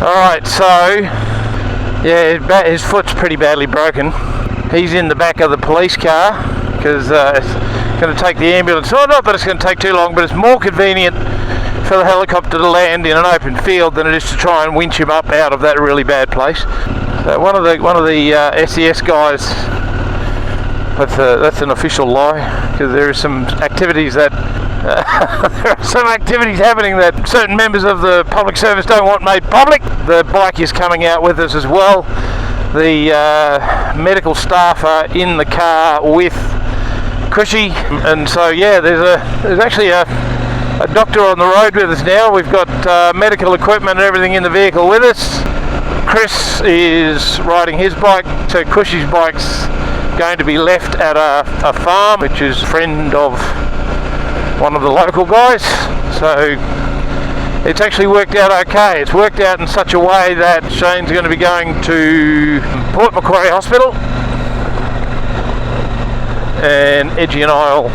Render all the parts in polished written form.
Alright, so yeah, his foot's pretty badly broken. He's in the back of the police car because it's going to take the ambulance. Oh, not that it's going to take too long, but it's more convenient for the helicopter to land in an open field than it is to try and winch him up out of that really bad place. So one of the SES guys, that's an official lie, because there are some activities that there are some activities happening that certain members of the public service don't want made public. The bike is coming out with us as well. The medical staff are in the car with Cushy, and so yeah, there's actually a doctor on the road with us now. We've got medical equipment and everything in the vehicle with us. Chris is riding his bike, so Cushy's bike's going to be left at a farm, which is a friend of one of the local guys. So it's actually worked out okay. It's worked out in such a way that Shayne's going to be going to Port Macquarie Hospital, and Edgy and I'll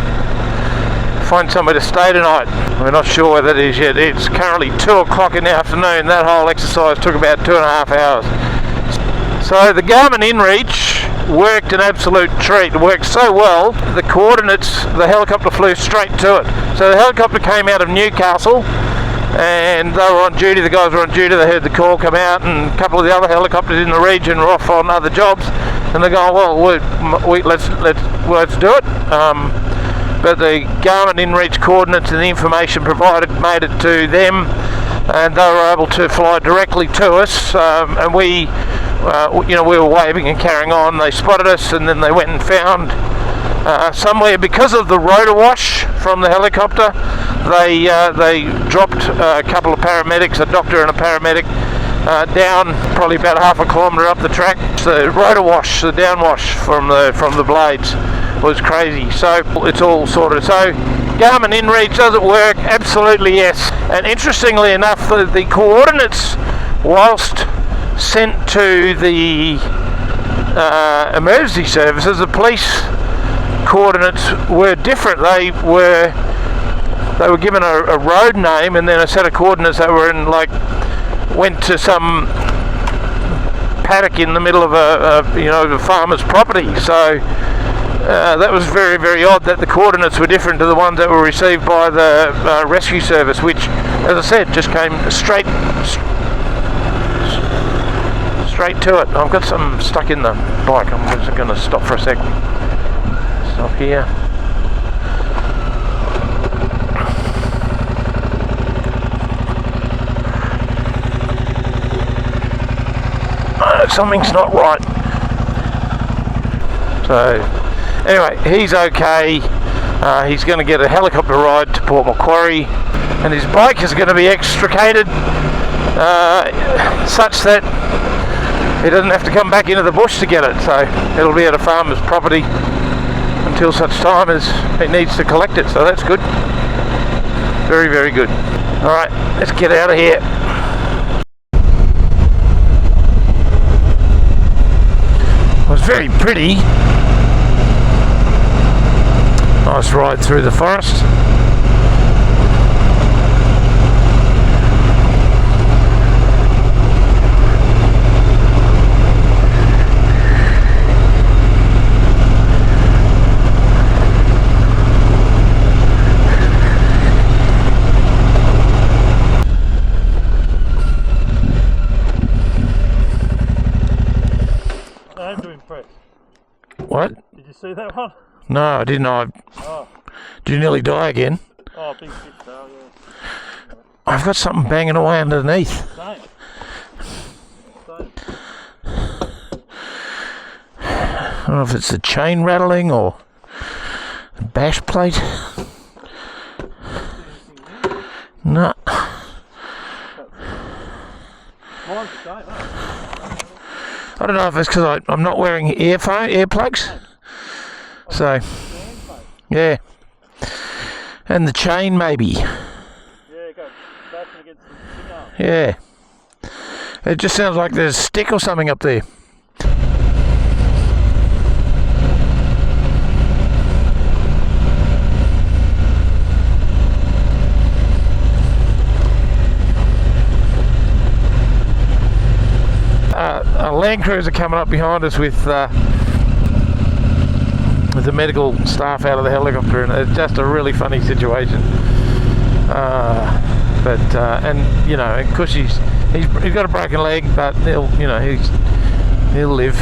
find somewhere to stay tonight. We're not sure where that is yet. It's currently 2 o'clock in the afternoon. That whole exercise took about 2.5 hours. So the Garmin InReach worked an absolute treat. It worked so well, the coordinates, the helicopter flew straight to it. So the helicopter came out of Newcastle, and they were on duty. The guys were on duty. They heard the call come out, and a couple of the other helicopters in the region were off on other jobs. And they're going, well, let's do it. But the Garmin InReach coordinates and the information provided made it to them, and they were able to fly directly to us. And we were waving and carrying on. They spotted us, and then they went and found somewhere, because of the rotor wash from the helicopter. They dropped a couple of paramedics, a doctor and a paramedic, down probably about half a kilometre up the track. The rotor wash, the downwash from the blades, was crazy. So it's all sorted. So Garmin InReach, does it work? Absolutely yes. And interestingly enough, the coordinates, whilst sent to the emergency services, the police coordinates were different. They were given a road name and then a set of coordinates that were in, like, went to some paddock in the middle of a farmer's property. So that was very, very odd that the coordinates were different to the ones that were received by the rescue service, which, as I said, just came straight to it. I've got something stuck in the bike. I'm just going to stop for a second. Stop here. Something's not right. So anyway, he's okay. He's going to get a helicopter ride to Port Macquarie, and his bike is going to be extricated such that he doesn't have to come back into the bush to get it. So it'll be at a farmer's property until such time as it needs to collect it. So that's good. Very, very good. Alright, let's get out of here. It was very pretty. Nice ride through the forest. What? Did you see that one? No, I didn't. Did you nearly die again? Oh, big fish though, yeah. I've got something banging away underneath. Same. I don't know if it's the chain rattling or the bash plate. No. I don't know if it's because I'm not wearing earplugs. So, yeah. And the chain, maybe. Yeah, go back and get some signal. Yeah. It just sounds like there's a stick or something up there. a Land Cruiser coming up behind us with the medical staff out of the helicopter, and it's just a really funny situation. And you know, Cushy's he's got a broken leg, but he'll live.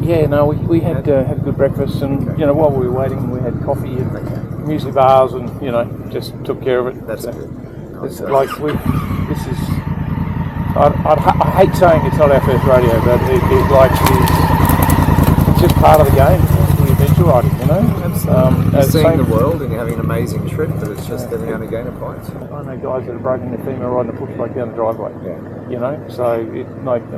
Yeah, no, we had a good breakfast, and you know, while we were waiting, we had coffee and muesli bars, and you know, just took care of it. That's so, good. it's like this is. I hate saying it's not our first rodeo, but it's just part of the game. The adventure riding, you know. Absolutely. You're seeing the world and you're having an amazing trip, but it's just getting out and gaining points. I know guys that have broken their femur riding a push bike down the driveway. Yeah. You know, so you're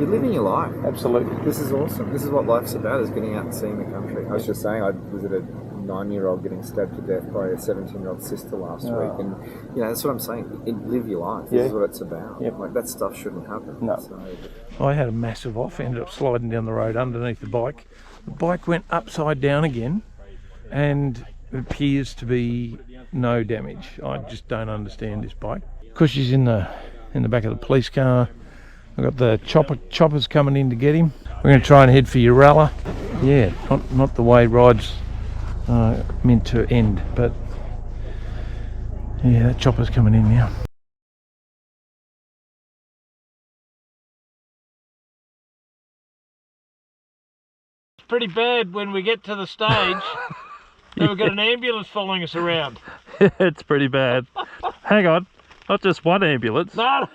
living your life. Absolutely. This is awesome. This is what life's about, is getting out and seeing the country. I was just saying, I visited a 9-year-old getting stabbed to death by a 17-year-old sister last week, and you know, that's what I'm saying. Live your life. This is what it's about. Yep. Like, that stuff shouldn't happen. No. So, I had a massive off, ended up sliding down the road underneath the bike. The bike went upside down again, and it appears to be no damage. I just don't understand this bike. Cushy's in the back of the police car. I've got the choppers coming in to get him. We're going to try and head for Uralla. Yeah, not the way rides meant to end, but yeah, that chopper's coming in now. It's pretty bad when we get to the stage and we've got an ambulance following us around. It's pretty bad. Hang on, not just one ambulance. No,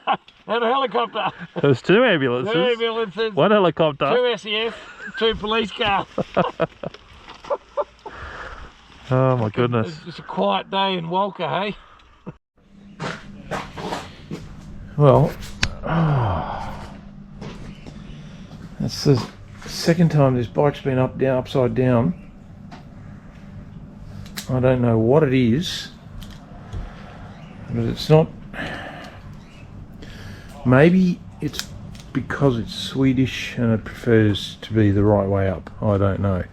and a helicopter. There's 2 ambulances. 2 ambulances. 1 helicopter. 2 SEF, 2 police cars. Oh my goodness. It's just a quiet day in Walker, hey? Well, that's the second time this bike's been upside down. I don't know what it is, but it's not. Maybe it's because it's Swedish and it prefers to be the right way up. I don't know. It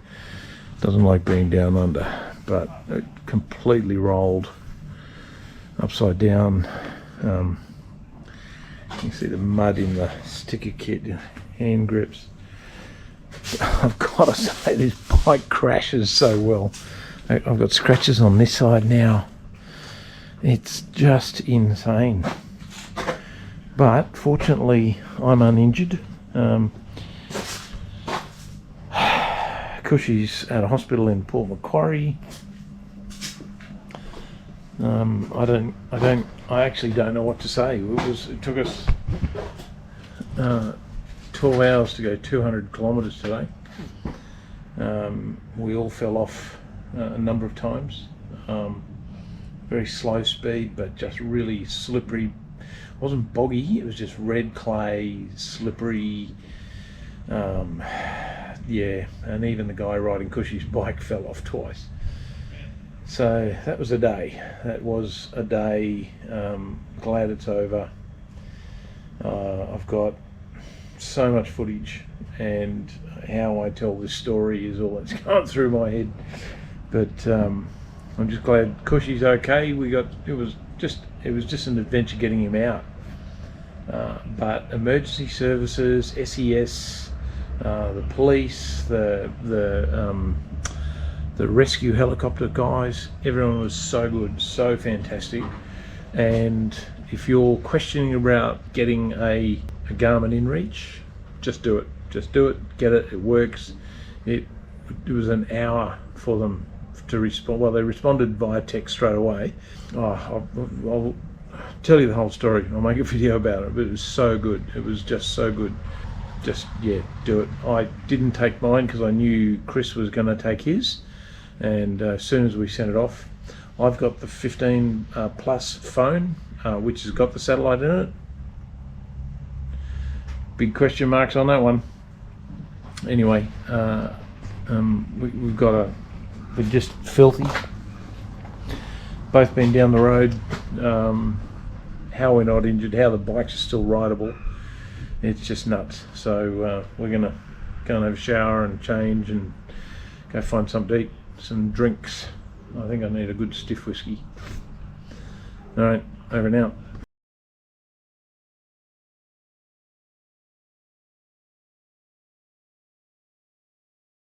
doesn't like being down under, but it completely rolled upside down. You can see the mud in the sticker kit, hand grips. I've got to say, this bike crashes so well. I've got scratches on this side now. It's just insane. But fortunately, I'm uninjured. Cushy's at a hospital in Port Macquarie. I actually don't know what to say. It took us 12 hours to go 200 kilometres today. We all fell off a number of times. Very slow speed, but just really slippery. It wasn't boggy, it was just red clay, slippery. Yeah, and even the guy riding Cushy's bike fell off twice. So that was a day. That was a day. Glad it's over. I've got so much footage, and how I tell this story is all that's going through my head. But I'm just glad Cushy's okay. It was just an adventure getting him out. But emergency services, SES, the police, the rescue helicopter guys, everyone was so good, so fantastic. And if you're questioning about getting a Garmin InReach, just do it. Just do it. Get it. It works. It was an hour for them to respond. Well, they responded via text straight away. Oh, I'll tell you the whole story. I'll make a video about it. But it was so good. It was just so good. Just, yeah, do it. I didn't take mine because I knew Chris was going to take his, and as soon as we sent it off, I've got the 15 plus phone, which has got the satellite in it. Big question marks on that one. Anyway, we're just filthy. Both been down the road. How we're not injured, how the bikes are still rideable. It's just nuts. So we're gonna go and have a shower and change and go find something to eat, some drinks. I think I need a good stiff whiskey. All right, over and out.